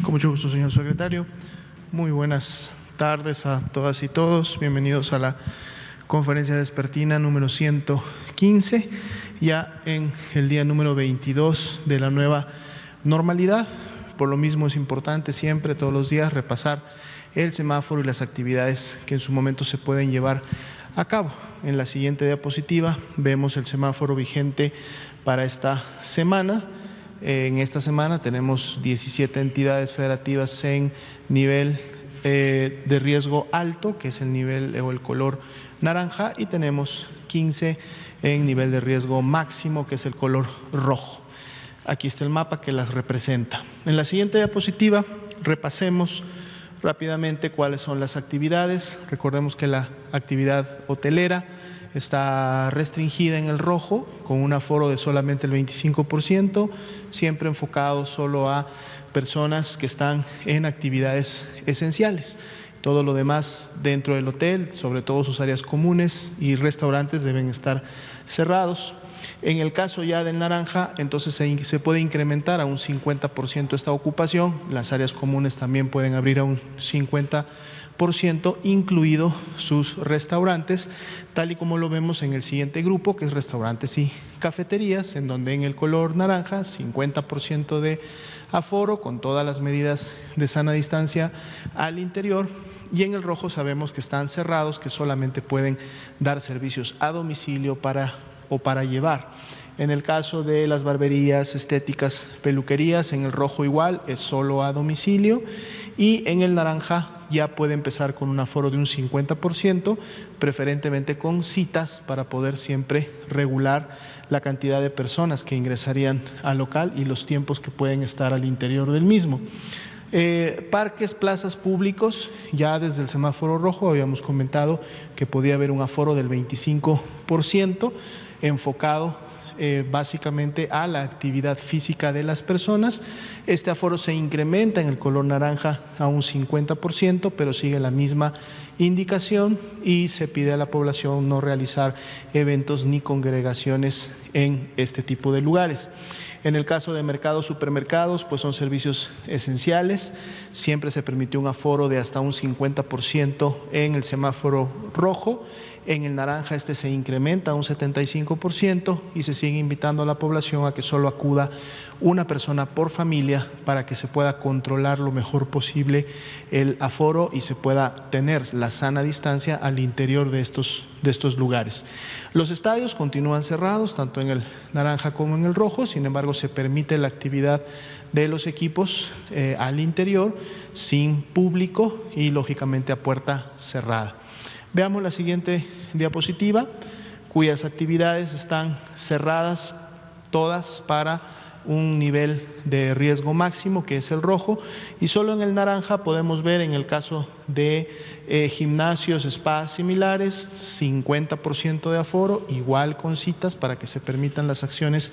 Con mucho gusto, señor secretario. Muy buenas tardes a todas y todos. Bienvenidos a la conferencia vespertina número 115, ya en el día número 22 de la nueva normalidad. Por lo mismo es importante siempre, todos los días, repasar el semáforo y las actividades que en su momento se pueden llevar a cabo. En la siguiente diapositiva vemos el semáforo vigente para esta semana. En esta semana tenemos 17 entidades federativas en nivel de riesgo alto, que es el nivel o el color naranja, y tenemos 15 en nivel de riesgo máximo, que es el color rojo. Aquí está el mapa que las representa. En la siguiente diapositiva repasemos rápidamente cuáles son las actividades. Recordemos que la actividad hotelera está restringida en el rojo, con un aforo de solamente el 25%, siempre enfocado solo a personas que están en actividades esenciales. Todo lo demás dentro del hotel, sobre todo sus áreas comunes y restaurantes, deben estar cerrados. En el caso ya del naranja, entonces se puede incrementar a un 50% esta ocupación. Las áreas comunes también pueden abrir a un 50%, incluido sus restaurantes, tal y como lo vemos en el siguiente grupo, que es restaurantes y cafeterías, en donde en el color naranja, 50% de aforo, con todas las medidas de sana distancia al interior, y en el rojo sabemos que están cerrados, que solamente pueden dar servicios a domicilio o para llevar. En el caso de las barberías, estéticas, peluquerías, en el rojo igual, es solo a domicilio, y en el naranja ya puede empezar con un aforo de un 50%, preferentemente con citas para poder siempre regular la cantidad de personas que ingresarían al local y los tiempos que pueden estar al interior del mismo. Parques, plazas públicos, ya desde el semáforo rojo habíamos comentado que podía haber un aforo del 25%, enfocado básicamente a la actividad física de las personas. Este aforo se incrementa en el color naranja a un 50%, pero sigue la misma indicación y se pide a la población no realizar eventos ni congregaciones en este tipo de lugares. En el caso de mercados, supermercados, pues son servicios esenciales. Siempre se permitió un aforo de hasta un 50% en el semáforo rojo. En el naranja este se incrementa a un 75% y se sigue invitando a la población a que solo acuda una persona por familia para que se pueda controlar lo mejor posible el aforo y se pueda tener la sana distancia al interior de estos lugares. Los estadios continúan cerrados, tanto en el naranja como en el rojo, sin embargo se permite la actividad de los equipos al interior sin público y lógicamente a puerta cerrada. Veamos la siguiente diapositiva, cuyas actividades están cerradas todas para un nivel de riesgo máximo, que es el rojo, y solo en el naranja podemos ver, en el caso de gimnasios, spas similares, 50% de aforo, igual con citas para que se permitan las acciones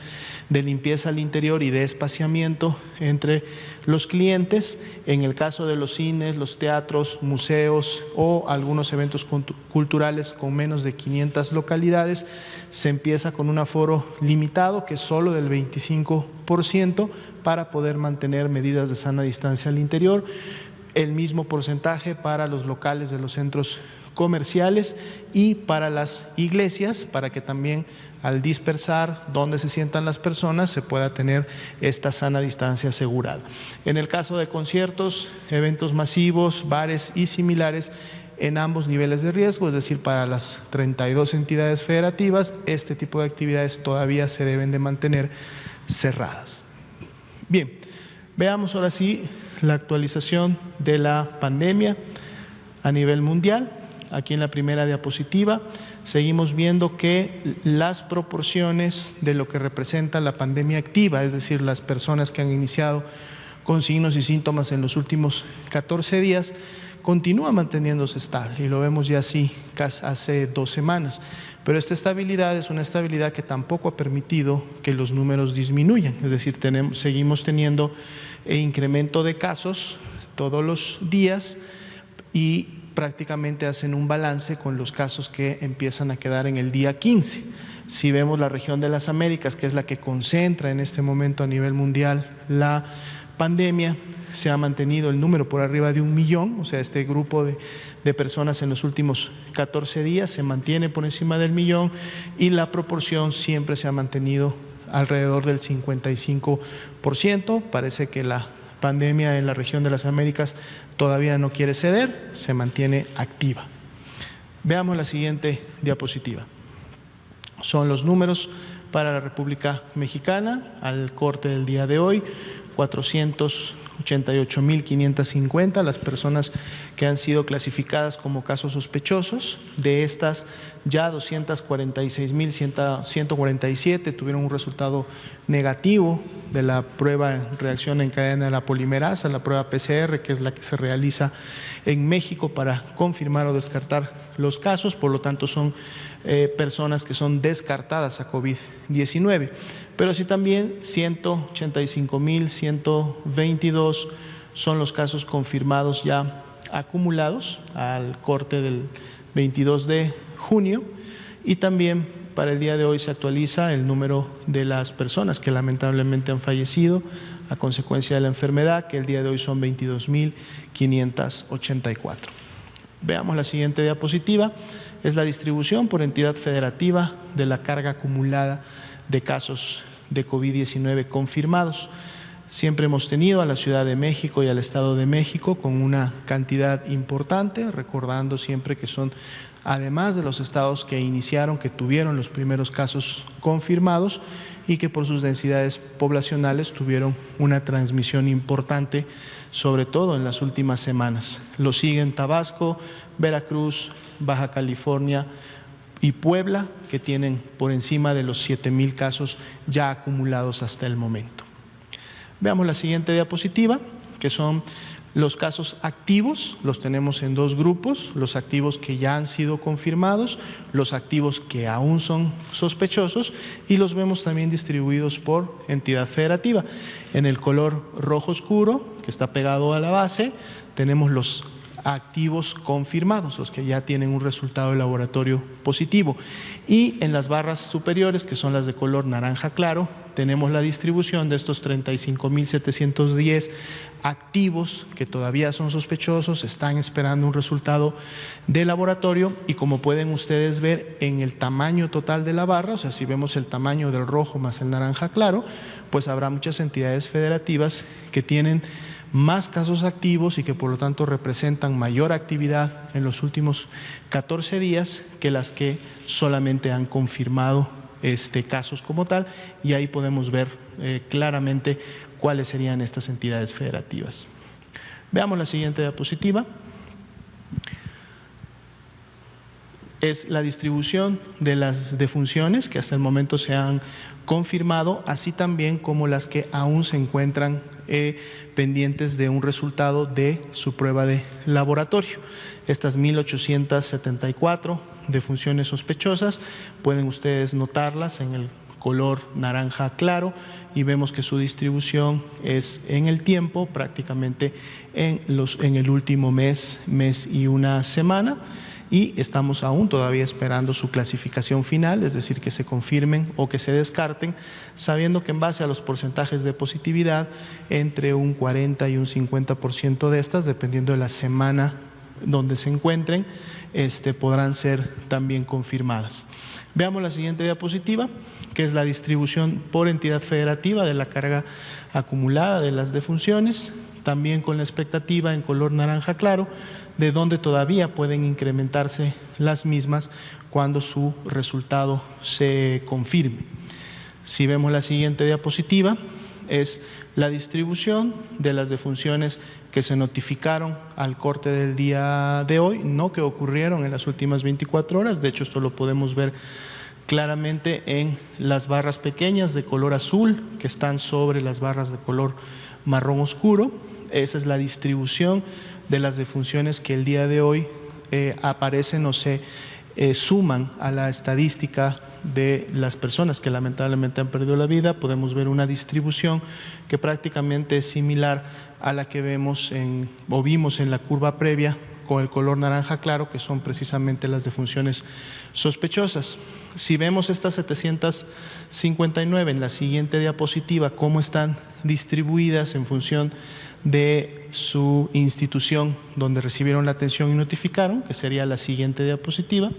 de limpieza al interior y de espaciamiento entre los clientes. En el caso de los cines, los teatros, museos o algunos eventos culturales con menos de 500 localidades, se empieza con un aforo limitado, que es solo del 25%, para poder mantener medidas de sana distancia al interior. El mismo porcentaje para los locales de los centros comerciales y para las iglesias, para que también al dispersar donde se sientan las personas se pueda tener esta sana distancia asegurada. En el caso de conciertos, eventos masivos, bares y similares, en ambos niveles de riesgo, es decir, para las 32 entidades federativas, este tipo de actividades todavía se deben de mantener cerradas. Bien, veamos ahora sí la actualización de la pandemia a nivel mundial. Aquí en la primera diapositiva seguimos viendo que las proporciones de lo que representa la pandemia activa, es decir, las personas que han iniciado con signos y síntomas en los últimos 14 días, continúa manteniéndose estable y lo vemos ya así casi hace 2 semanas. Pero esta estabilidad es una estabilidad que tampoco ha permitido que los números disminuyan, es decir, seguimos teniendo incremento de casos todos los días y prácticamente hacen un balance con los casos que empiezan a quedar en el día 15. Si vemos la región de las Américas, que es la que concentra en este momento a nivel mundial la pandemia se ha mantenido el número por arriba de 1 millón, o sea, este grupo de personas en los últimos 14 días se mantiene por encima del millón y la proporción siempre se ha mantenido alrededor del 55%. Parece que la pandemia en la región de las Américas todavía no quiere ceder, se mantiene activa. Veamos la siguiente diapositiva. Son los números para la República Mexicana al corte del día de hoy: 488.550 las personas que han sido clasificadas como casos sospechosos. De estas, ya 246.147 tuvieron un resultado negativo de la prueba de reacción en cadena de la polimerasa, la prueba PCR, que es la que se realiza en México para confirmar o descartar los casos. Por lo tanto, son personas que son descartadas a COVID-19. Pero sí también 185.122 son los casos confirmados ya acumulados al corte del 22 de junio, y también para el día de hoy se actualiza el número de las personas que lamentablemente han fallecido a consecuencia de la enfermedad, que el día de hoy son 22.584. Veamos la siguiente diapositiva. Es la distribución por entidad federativa de la carga acumulada de casos de COVID-19 confirmados. Siempre hemos tenido a la Ciudad de México y al Estado de México con una cantidad importante, recordando siempre que son, además de los estados que iniciaron, que tuvieron los primeros casos confirmados y que por sus densidades poblacionales tuvieron una transmisión importante, sobre todo en las últimas semanas. Lo siguen Tabasco, Veracruz, Baja California y Puebla, que tienen por encima de los 7,000 casos ya acumulados hasta el momento. Veamos la siguiente diapositiva, que son los casos activos. Los tenemos en dos grupos: los activos que ya han sido confirmados, los activos que aún son sospechosos, y los vemos también distribuidos por entidad federativa. En el color rojo oscuro, que está pegado a la base, tenemos los activos confirmados, los que ya tienen un resultado de laboratorio positivo, y en las barras superiores, que son las de color naranja claro, tenemos la distribución de estos 35.710 activos que todavía son sospechosos, están esperando un resultado de laboratorio, y como pueden ustedes ver en el tamaño total de la barra, o sea, si vemos el tamaño del rojo más el naranja claro, pues habrá muchas entidades federativas que tienen más casos activos y que por lo tanto representan mayor actividad en los últimos 14 días que las que solamente han confirmado casos como tal, y ahí podemos ver claramente cuáles serían estas entidades federativas. Veamos la siguiente diapositiva. Es la distribución de las defunciones que hasta el momento se han confirmado, así también como las que aún se encuentran pendientes de un resultado de su prueba de laboratorio. Estas 1.874 defunciones sospechosas, pueden ustedes notarlas en el color naranja claro, y vemos que su distribución es en el tiempo, prácticamente en el último mes y una semana. Y estamos aún todavía esperando su clasificación final, es decir, que se confirmen o que se descarten, sabiendo que en base a los porcentajes de positividad, entre un 40 y un 50% de estas, dependiendo de la semana donde se encuentren, podrán ser también confirmadas. Veamos la siguiente diapositiva, que es la distribución por entidad federativa de la carga acumulada de las defunciones, también con la expectativa en color naranja claro, de donde todavía pueden incrementarse las mismas cuando su resultado se confirme. Si vemos la siguiente diapositiva, es la distribución de las defunciones que se notificaron al corte del día de hoy, no que ocurrieron en las últimas 24 horas, de hecho esto lo podemos ver claramente en las barras pequeñas de color azul que están sobre las barras de color marrón oscuro. Esa es la distribución de las defunciones que el día de hoy aparecen o se suman a la estadística de las personas que lamentablemente han perdido la vida. Podemos ver una distribución que prácticamente es similar a la que vimos en la curva previa con el color naranja claro, que son precisamente las defunciones sospechosas. Si vemos estas 759 en la siguiente diapositiva, cómo están distribuidas en función de su institución donde recibieron la atención y notificaron, que sería la siguiente diapositiva,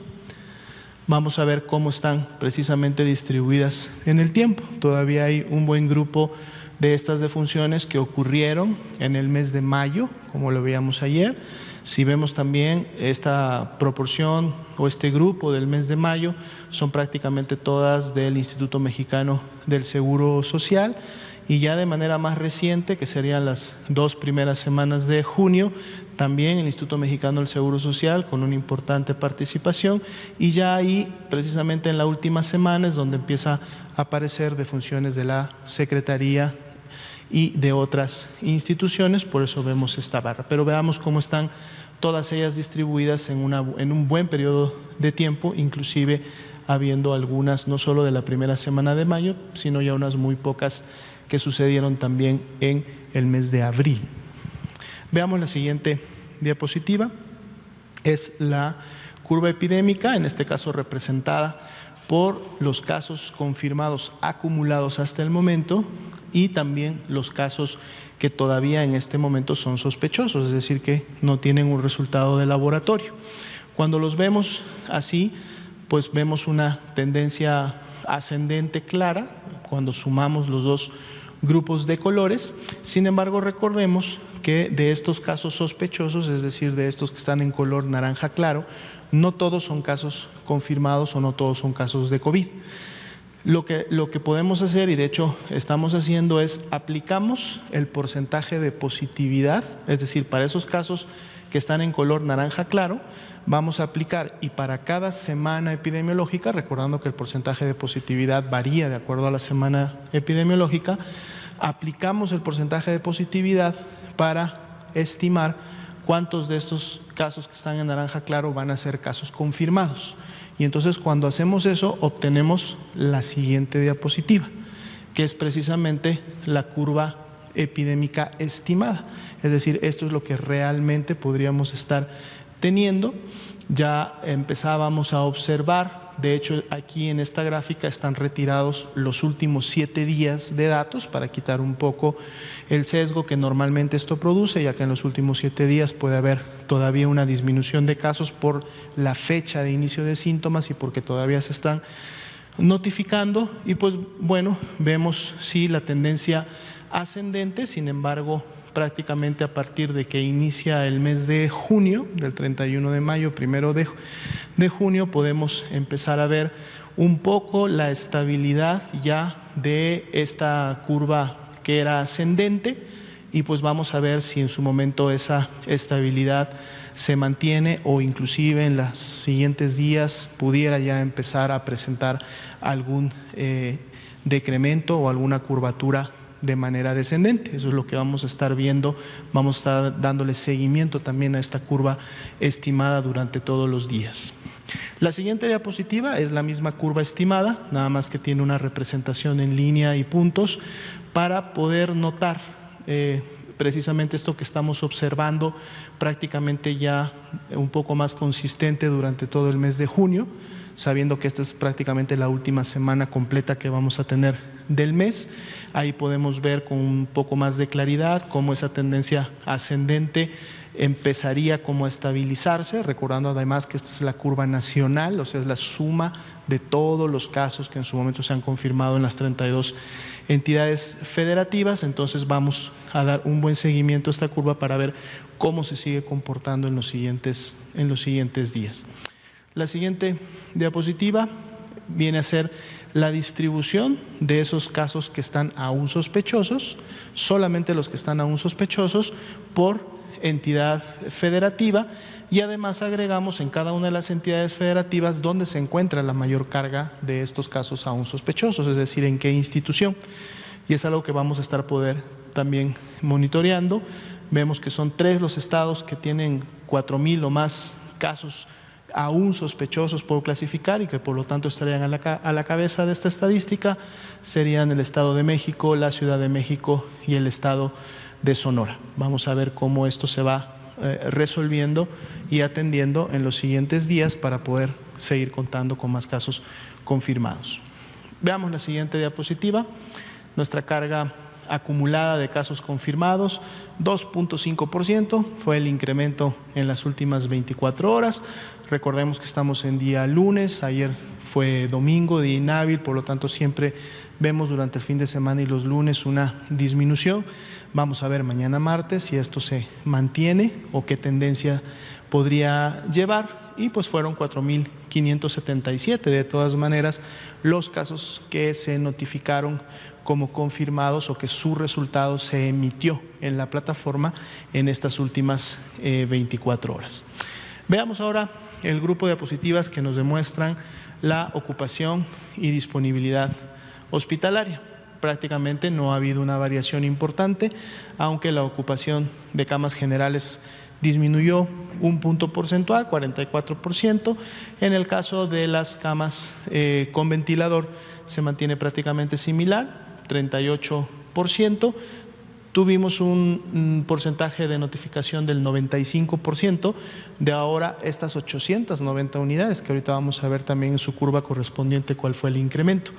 vamos a ver cómo están precisamente distribuidas en el tiempo. Todavía hay un buen grupo de estas defunciones que ocurrieron en el mes de mayo, como lo veíamos ayer. Si vemos también esta proporción o este grupo del mes de mayo, son prácticamente todas del Instituto Mexicano del Seguro Social, y ya de manera más reciente, que serían las 2 primeras semanas de junio, también el Instituto Mexicano del Seguro Social con una importante participación, y ya ahí precisamente en la última semana es donde empieza a aparecer defunciones de la Secretaría y de otras instituciones, por eso vemos esta barra. Pero veamos cómo están todas ellas distribuidas en un buen periodo de tiempo, inclusive habiendo algunas no solo de la primera semana de mayo, sino ya unas muy pocas que sucedieron también en el mes de abril. Veamos la siguiente diapositiva, es la curva epidémica, en este caso representada por los casos confirmados acumulados hasta el momento y también los casos que todavía en este momento son sospechosos, es decir, que no tienen un resultado de laboratorio. Cuando los vemos así, pues vemos una tendencia ascendente clara cuando sumamos los dos grupos de colores. Sin embargo, recordemos que de estos casos sospechosos, es decir, de estos que están en color naranja claro, no todos son casos confirmados o no todos son casos de COVID. Lo que podemos hacer, y de hecho estamos haciendo, es aplicamos el porcentaje de positividad, es decir, para esos casos que están en color naranja claro, vamos a aplicar, y para cada semana epidemiológica, recordando que el porcentaje de positividad varía de acuerdo a la semana epidemiológica, aplicamos el porcentaje de positividad para estimar cuántos de estos casos que están en naranja claro van a ser casos confirmados. Y entonces cuando hacemos eso obtenemos la siguiente diapositiva, que es precisamente la curva epidémica estimada. Es decir, esto es lo que realmente podríamos estar teniendo. Ya empezábamos a observar, de hecho aquí en esta gráfica están retirados los últimos 7 días de datos para quitar un poco el sesgo que normalmente esto produce, ya que en los últimos 7 días puede haber todavía una disminución de casos por la fecha de inicio de síntomas y porque todavía se están notificando. Y pues bueno, vemos sí la tendencia ascendente, sin embargo prácticamente a partir de que inicia el mes de junio, del 31 de mayo, 1 de junio, podemos empezar a ver un poco la estabilidad ya de esta curva que era ascendente, y pues vamos a ver si en su momento esa estabilidad se mantiene o inclusive en los siguientes días pudiera ya empezar a presentar algún decremento o alguna curvatura de manera descendente. Eso es lo que vamos a estar viendo, vamos a estar dándole seguimiento también a esta curva estimada durante todos los días. La siguiente diapositiva es la misma curva estimada, nada más que tiene una representación en línea y puntos para poder notar precisamente esto que estamos observando prácticamente ya un poco más consistente durante todo el mes de junio, sabiendo que esta es prácticamente la última semana completa que vamos a tener del mes. Ahí podemos ver con un poco más de claridad cómo esa tendencia ascendente empezaría como a estabilizarse, recordando además que esta es la curva nacional, o sea, es la suma de todos los casos que en su momento se han confirmado en las 32 entidades federativas. Entonces vamos a dar un buen seguimiento a esta curva para ver cómo se sigue comportando en los siguientes días. La siguiente diapositiva viene a ser la distribución de esos casos que están aún sospechosos, solamente los que están aún sospechosos por entidad federativa, y además agregamos en cada una de las entidades federativas dónde se encuentra la mayor carga de estos casos aún sospechosos, es decir, en qué institución. Y es algo que vamos a estar también monitoreando. Vemos que son 3 los estados que tienen 4,000 o más casos aún sospechosos por clasificar y que por lo tanto estarían a la cabeza de esta estadística. Serían el Estado de México, la Ciudad de México y el Estado de Sonora. Vamos a ver cómo esto se va resolviendo y atendiendo en los siguientes días para poder seguir contando con más casos confirmados. Veamos la siguiente diapositiva. Nuestra carga acumulada de casos confirmados, 2.5%, fue el incremento en las últimas 24 horas. Recordemos que estamos en día lunes, ayer fue domingo, día inhábil, por lo tanto siempre vemos durante el fin de semana y los lunes una disminución. Vamos a ver mañana martes si esto se mantiene o qué tendencia podría llevar. Y pues fueron 4.577 de todas maneras los casos que se notificaron como confirmados o que su resultado se emitió en la plataforma en estas últimas 24 horas. Veamos ahora el grupo de diapositivas que nos demuestran la ocupación y disponibilidad hospitalaria. Prácticamente no ha habido una variación importante, aunque la ocupación de camas generales disminuyó un punto porcentual, 44%. En el caso de las camas con ventilador se mantiene prácticamente similar, 38%. Tuvimos un porcentaje de notificación del 95% de ahora estas 890 unidades, que ahorita vamos a ver también en su curva correspondiente cuál fue el incremento.